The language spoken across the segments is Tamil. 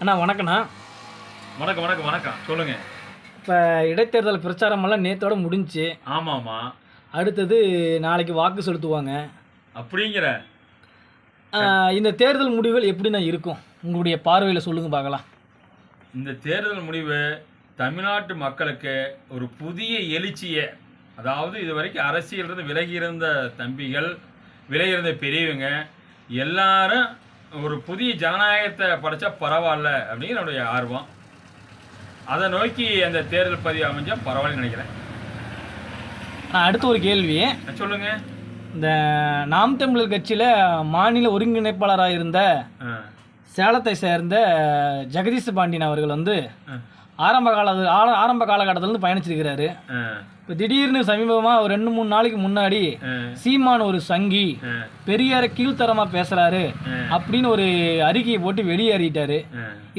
அண்ணா வணக்கண்ணா. வணக்கம் வணக்கம் வணக்கம் சொல்லுங்க. இப்போ இடைத்தேர்தல் பிரச்சாரமெல்லாம் நேற்றோட முடிஞ்சுச்சு. ஆமாம்மா. அடுத்தது நாளைக்கு வாக்கு செலுத்துவாங்க. அப்படிங்கிற இந்த தேர்தல் முடிவுகள் எப்படிண்ணா இருக்கும் உங்களுடைய பார்வையில் சொல்லுங்க பார்க்கலாம். இந்த தேர்தல் முடிவு தமிழ்நாட்டு மக்களுக்கு ஒரு புதிய எழுச்சியை, அதாவது இது வரைக்கும் அரசியலிருந்து விலகி இருந்த தம்பிகள், விலகி இருந்த பெரியவங்க எல்லாரும் ஒரு புதிய ஜனநாயகத்தை படைச்சா பரவாயில்ல அப்படிங்கிற என்னுடைய ஆர்வம். அதை நோக்கி அந்த தேர்தல் பதிவு அமைஞ்சா பரவாயில்லன்னு நினைக்கிறேன். அடுத்த ஒரு கேள்வி சொல்லுங்க. இந்த நாம் தமிழர் கட்சியில் மாநில ஒருங்கிணைப்பாளராக இருந்த சேலத்தை சேர்ந்த ஜெகதீஷ் பாண்டியன் அவர்கள் வந்து ஆரம்ப காலகட்டத்திலேருந்து பயணிச்சிருக்கிறாரு. இப்போ திடீர்னு சமீபமாக ஒரு 2-3 நாளைக்கு முன்னாடி சீமான் ஒரு சங்கி பெரியார கீழ்த்தரமாக பேசுகிறாரு அப்படின்னு ஒரு அறிக்கையை போட்டு வெளியேறிட்டாரு.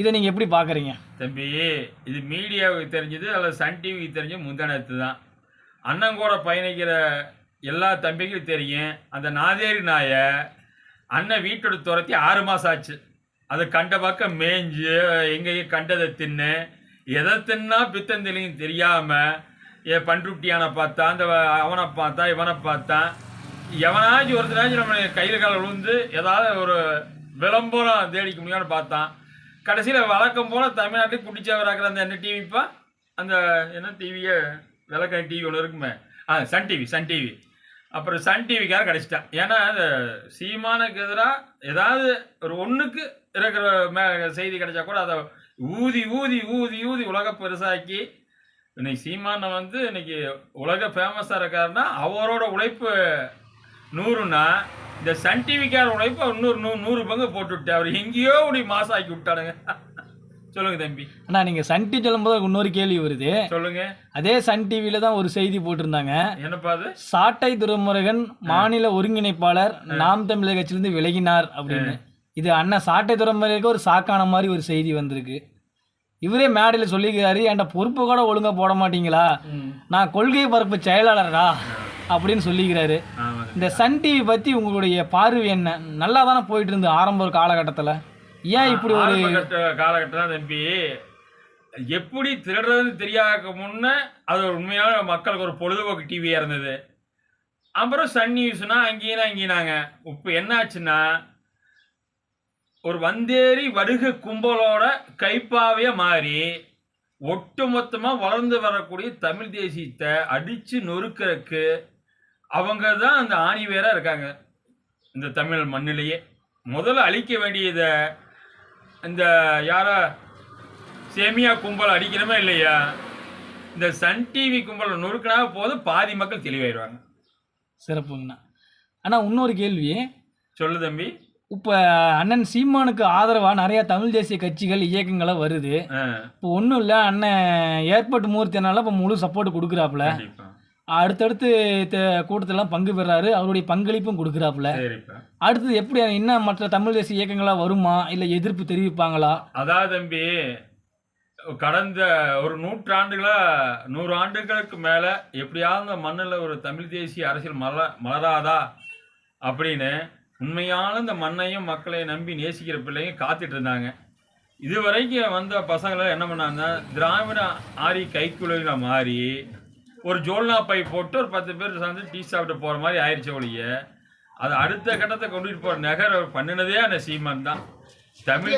இதை நீங்கள் எப்படி பார்க்குறீங்க? தம்பி, இது மீடியாவுக்கு தெரிஞ்சது அல்லது சன் டிவிக்கு தெரிஞ்ச முந்தானத்து தான். அண்ணன் கூட பயணிக்கிற எல்லா தம்பிக்கும் தெரியும். அந்த நாதேரி நாயை அண்ணன் வீட்டோட துரத்தி 6 மாதம் ஆச்சு. அது கண்ட பக்கம் மேய்ஞ்சு எங்கேயும் கண்டதை தின்னு எதை தின்னா பித்தந்தெளியும் தெரியாமல் பண்ருட்டியான பார்த்தா, அந்த அவனை பார்த்தா, இவனை பார்த்தான், எவனாச்சும் ஒருத்தனாச்சும் நம்ம கையில் கால விழுந்து ஏதாவது ஒரு விளம்பரம் தேடிக்க முடியான்னு பார்த்தான். கடைசியில் வழக்கம் போல் தமிழ்நாட்டுக்கு குட்டிச்சவராக்கிற அந்த என்ன டிவிப்பா, அந்த என்ன டிவியை விளக்க டிவி ஒன்று இருக்குமே, சன் டிவி. அப்புறம் சன் டிவிக்கார கிடச்சிட்டான். ஏன்னா சீமானுக்கு எதிராக ஏதாவது ஒரு ஒன்றுக்கு இருக்கிற செய்தி கிடைச்சா கூட அதை ஊதி ஊதி ஊதி ஊதி உலக பெருசாக்கி இன்னைக்கு சீமானை வந்து இன்னைக்கு உலக ஃபேமஸாக இருக்காருன்னா அவரோட உழைப்பு 100ன்னா இந்த சன் டிவிக்கார உழைப்பு இன்னொரு 100 பங்கு போட்டுவிட்டு அவர் எங்கேயோ இப்படி மாசம் ஆக்கி விட்டானுங்க. சொல்லுங்க தம்பி. அண்ணா, நீங்கள் சன் டிவி சொல்லும்போது இன்னொரு கேள்வி வருது. சொல்லுங்க. அதே சன் டிவியில தான் ஒரு செய்தி போட்டிருந்தாங்க. என்னப்பா அது? சாட்டை துரைமுருகன் மாநில ஒருங்கிணைப்பாளர் நாம் தமிழர் கட்சியிலிருந்து விலகினார் அப்படின்னு. இது அண்ணன் சாட்டை துரைமுருகனுக்கு ஒரு சாக்கான மாதிரி ஒரு செய்தி வந்திருக்கு. இவரே மேடையில் சொல்லிக்கிறாரு, என்கிட்ட பொறுப்பு கூட ஒழுங்காக போட மாட்டீங்களா, நான் கொள்கை பரப்பு செயலாளரா அப்படின்னு சொல்லிக்கிறாரு. இந்த சன் டிவி பற்றி உங்களுடைய பார்வை என்ன? நல்லா தானே போயிட்டு இருந்து ஆரம்ப காலகட்டத்தில், ஏன் இப்படி ஒரு காலகட்டம் தம்பி? எப்படி திருடுறதுன்னு தெரியாத முன்னே அது ஒரு உண்மையான மக்களுக்கு ஒரு பொழுதுபோக்கு டிவியாக இருந்தது. அப்புறம் சன் நியூஸ்னா அங்கேனாங்க. இப்போ என்ன ஆச்சுன்னா ஒரு வந்தேறி வடுக கும்பலோட கைப்பாவே மாறி ஒட்டுமொத்தமாக வளர்ந்து வரக்கூடிய தமிழ் தேசியத்தை அடித்து நொறுக்கிறதுக்கு அவங்க தான் அந்த ஆணிவேராக இருக்காங்க. இந்த தமிழ் மண்ணிலேயே முதல்ல அழிக்க வேண்டியதை இந்த யாரா சேமியா கும்பல் அடிக்கணுமே இல்லையா, இந்த சன் டிவி கும்பலை நொறுக்கினா போதும் பாதி மக்கள் தெளிவாயிடுவாங்க. சிறப்புங்கண்ணா. ஆனால் இன்னொரு கேள்வி. சொல்லு தம்பி. இப்போ அண்ணன் சீமானுக்கு ஆதரவாக நிறையா தமிழ் தேசிய கட்சிகள் இயக்கங்களாக வருது. இப்போ ஒன்றும் இல்லை, அண்ணன் ஏற்பட்டு மூர்த்தினால இப்போ முழு சப்போர்ட் கொடுக்குறாப்புல. அடுத்தடுத்து கூட்டத்திலாம் பங்கு பெறாரு, அவருடைய பங்களிப்பும் கொடுக்குறாப்புல. அடுத்தது எப்படி இன்னும் மற்ற தமிழ் தேசிய இயக்கங்களாக வருமா, இல்லை எதிர்ப்பு தெரிவிப்பாங்களா? அதாவது தம்பி, கடந்த ஒரு 100 ஆண்டுகளுக்கு மேலே எப்படியாவது இந்த மண்ணில் ஒரு தமிழ் தேசிய அரசியல் மலராதா அப்படின்னு உண்மையான இந்த மண்ணையும் மக்களையும் நம்பி நேசிக்கிற பிள்ளைங்க காத்துட்டு இருந்தாங்க. இதுவரைக்கும் வந்த பசங்களை என்ன பண்ணாங்க, திராவிட ஆரி கைக்குழுவில மாறி ஒரு ஜோல்னா பை போட்டு ஒரு 10 பேர் சேர்ந்து டீ சாப்பிட்டு போகிற மாதிரி ஆயிடுச்சு ஒழிய அதை அடுத்த கட்டத்தை கொண்டுட்டு போகிற நகர் பண்ணினதே அந்த சீமான் தான். தமிழ்